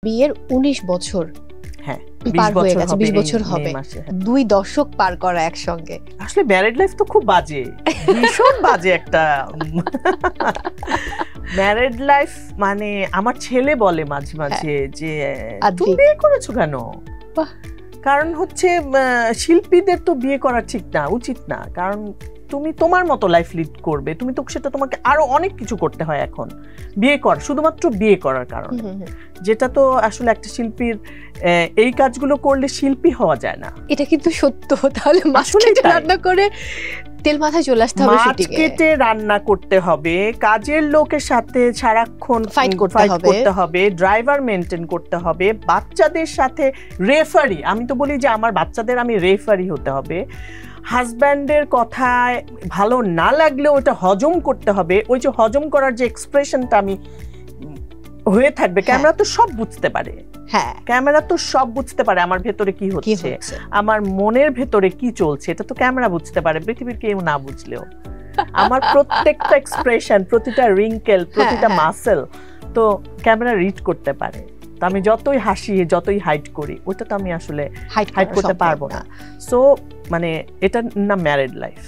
বিয়ের ১৯ বছর হ্যাঁ পার হয়ে গেছে, ২০ বছর হবে, ২ দশক পার করা একসঙ্গে। আসলে ম্যারিড লাইফ তো খুব বাজে, ভীষণ বাজে একটা ম্যারিড লাইফ। মানে আমার ছেলে বলে মাঝে মাঝে যে তুমি বিয়ে করেছো কেন? কারণ হচ্ছে শিল্পীদের তো বিয়ে করা ঠিক না, উচিত না, কারণ তুমি তোমার মতো লাইফ লিড করবে, তুমি তো সেটা তোমাকে আরো অনেক কিছু করতে হয় এখন বিয়ে কর, শুধুমাত্র বিয়ে করার কারণে, যেটা তো আসলে একটা শিল্পীর এই কাজগুলো করলে শিল্পী হওয়া যায় না। এটা কিন্তু সত্য। তাহলে মাছ কেটে রান্না করে তেল মাথায় চলে আসতে হবে, মাছ কেটে রান্না করতে হবে, কাজের লোকের সাথে সারাক্ষণ ফাইট করতে হবে, ড্রাইভার মেনটেন করতে হবে, বাচ্চাদের সাথে রেফারি, আমি তো বলি যে আমার বাচ্চাদের আমি রেফারি হতে হবে, হাজব্যান্ডের কথায় ভালো না লাগলেও ওটা হজম করতে হবে, ওই যে হজম করার যে এক্সপ্রেশনটা আমি হয়ে থাকবে। ক্যামেরা তো সব বুঝতে পারে, হ্যাঁ ক্যামেরা তো সব বুঝতে পারে আমার ভেতরে কি হচ্ছে, আমার মনের ভেতরে কি চলছে, এটা তো ক্যামেরা বুঝতে পারে, পৃথিবীর কেউ না বুঝলেও। আমার প্রত্যেকটা এক্সপ্রেশন, প্রতিটা রিঙ্কেল, প্রতিটা মাসেল তো ক্যামেরা রিড করতে পারে। তো আমি যতই হাসি, যতই হাইড করি, ওটা তো আমি আসলে হাইড করতে পারবো না। সো মানে এটা না ম্যারিড লাইফ।